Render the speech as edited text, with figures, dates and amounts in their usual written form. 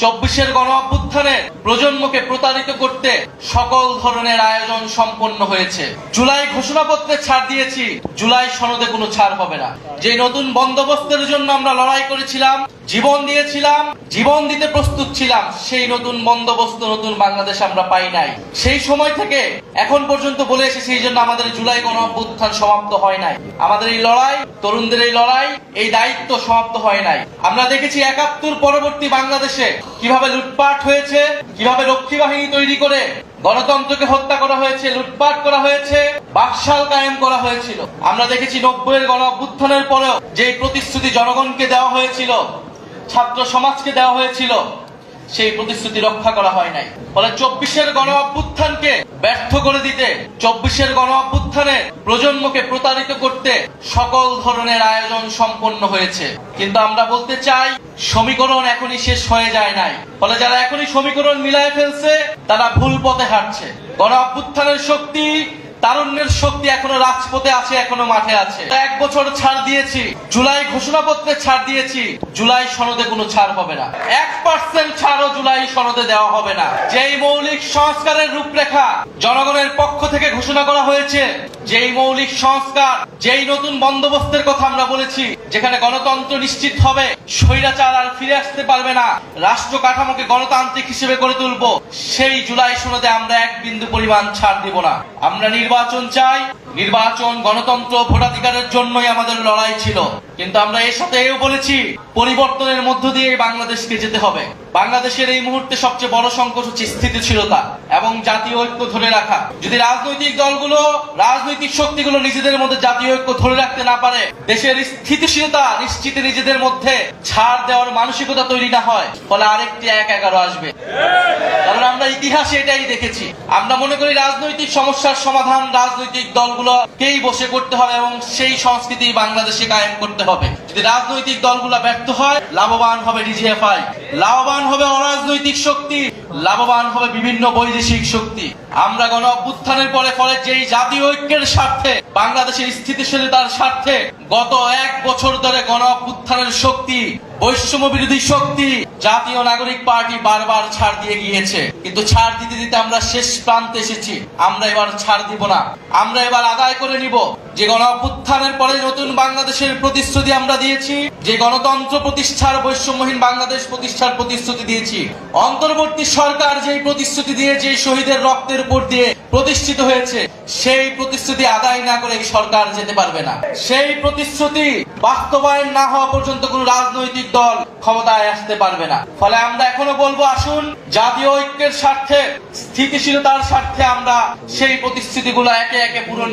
24-এর গণ অভ্যুত্থানে প্রজন্মকে প্রতারিত করতে সকল ধরনের আয়োজন সম্পন্ন হয়েছে। জুলাই ঘোষণাপত্রে ছাড় দিয়েছি, জুলাই সনদে কোনো ছাড় হবে না। যে নতুন বন্দোবস্তের জন্য আমরা লড়াই করেছিলাম, জীবন দিয়েছিলাম, জীবন দিতে প্রস্তুত ছিলাম, সেই নতুন বন্দোবস্ত নতুন বাংলাদেশ আমরা পাই নাই। সেই সময় থেকে এখন পর্যন্ত বলে এসেছি, এই জন্য আমাদের জুলাই গণ অভ্যুত্থান সমাপ্ত হয় নাই। আমাদের এই লড়াই, তরুণদের এই লড়াই, এই দায়িত্ব সমাপ্ত হয় নাই। আমরা দেখেছি 71 পরবর্তী বাংলাদেশে কিভাবে লুটপাট হয়েছে, কিভাবে রক্ষী বাহিনী তৈরি করে গণতন্ত্রকে হত্যা করা হয়েছে, লুটপাট করা হয়েছে, বাকশাল কায়েম করা হয়েছিল। আমরা দেখেছি 90-এর গণ অভ্যুত্থানের পরেও যে প্রতিশ্রুতি জনগণকে দেওয়া হয়েছিল, ছাত্র সমাজকে দেওয়া হয়েছিল, সেই প্রতিশ্রুতি রক্ষা করা হয় নাই। ফলে 24-এর গণ অভ্যুত্থানকে ব্যর্থ করে দিতে, 24-এর গণ অভ্যুত্থানে প্রজন্মকে প্রতারিত করতে সকল ধরনের আয়োজন সম্পন্ন হয়েছে। কিন্তু আমরা বলতে চাই, সমীকরণ এখনই শেষ হয়ে যায় নাই। ফলে যারা এখনই সমীকরণ মিলায় ফেলছে, তারা ভুল পথে হাঁটছে। গণ অভ্যুত্থানের শক্তি, তারুণ্যের শক্তি এখনো রাজপথে আছে, এখনো মাঠে আছে। 1 বছর ছাড় দিয়েছি, জুলাই ঘোষণাপত্রে ছাড় দিয়েছি, জুলাই সনদে কোনো ছাড় হবে না। 1% ছাড়ও জুলাই সনদে দেওয়া হবে না। যেই মৌলিক সংস্কারের রূপরেখা জনগণের পক্ষ থেকে ঘোষণা করা হয়েছে, যেই মৌলিক সংস্কার, যেই নতুন বন্দোবস্তের কথা আমরা বলেছি, যেখানে গণতন্ত্র নিশ্চিত হবে, স্বৈরাচার আর ফিরে আসতে পারবে না, রাষ্ট্র কাঠামোকে গণতান্ত্রিক হিসেবে গড়ে তুলবো, সেই জুলাই সনদে আমরা 1 বিন্দু পরিমাণ ছাড় দিব না। আমরা নির্বাচন চাই, নির্বাচন গণতন্ত্র ভোটাধিকারের জন্যই আমাদের লড়াই ছিল। কিন্তু আমরা এর সাথে এও বলেছি, পরিবর্তনের মধ্য দিয়ে বাংলাদেশকে যেতে হবে। বাংলাদেশের এই মুহূর্তে সবচেয়ে বড় সংকট হচ্ছে স্থিতিশীলতা এবং জাতীয় ঐক্য ধরে রাখা। যদি রাজনৈতিক দলগুলো, রাজনৈতিক শক্তিগুলো নিজেদের মধ্যে জাতীয় ঐক্য ধরে রাখতে না পারে, দেশের স্থিতিশীলতা নিশ্চিতে নিজেদের মধ্যে ছাড় দেওয়ার মানসিকতা তৈরি না হয়, ফলে আরেকটি 1-11 আসবে। কারণ আমরা ইতিহাসে এটাই দেখেছি। আমরা মনে করি রাজনৈতিক সমস্যার সমাধান রাজনৈতিক দলগুলোকেই বসে করতে হবে এবং সেই সংস্কৃতি বাংলাদেশে কায়েম করতে হবে। যদি রাজনৈতিক দলগুলো ব্যর্থ হয়, লাভবান হবে ডিজিএফআই, লাভবান হবে অরাজনৈতিক শক্তি, লাভবান হবে বিভিন্ন বৈদেশিক শক্তি। আমরা গণ অভ্যুত্থানের ফলে যেই জাতীয় ঐক্যের স্বার্থে, বাংলাদেশের স্থিতিশীলতার স্বার্থে গত 1 বছর ধরে গণ অভ্যুত্থানের শক্তি, বৈষম্য বিরোধী শক্তি, জাতীয় নাগরিক পার্টি বারবার ছাড় দিয়ে গিয়েছে। কিন্তু ছাড় দিতে দিতে আমরা শেষ প্রান্তে এসেছি। আমরা এবার ছাড় দিব না। আমরা এবার আদায় করে নিব যে গণ অভ্যুত্থানের পরে নতুন বাংলাদেশের প্রতিশ্রুতি আমরা দিয়েছি, যে গণতন্ত্র প্রতিষ্ঠার, বৈষম্যহীন বাংলাদেশ প্রতিষ্ঠার প্রতিশ্রুতি দিয়েছি। অন্তর্বর্তী সরকার যেই প্রতিশ্রুতি দিয়ে, যে শহীদের রক্তের উপর দিয়ে প্রতিষ্ঠিত হয়েছে, সেই প্রতিশ্রুতি আদায় না করে এই সরকার যেতে পারবে না। সেই প্রতিশ্রুতি বাস্তবায়ন না হওয়া পর্যন্ত কোন রাজনৈতিক দল ক্ষমতায় আসতে পারবে না। ফলে আমরা এখনো বলবো, আসুন জাতীয় ঐক্যের স্বার্থে, স্থিতিশীলতার স্বার্থে আমরা সেই প্রতিশ্রুতিগুলো একে একে পূরণ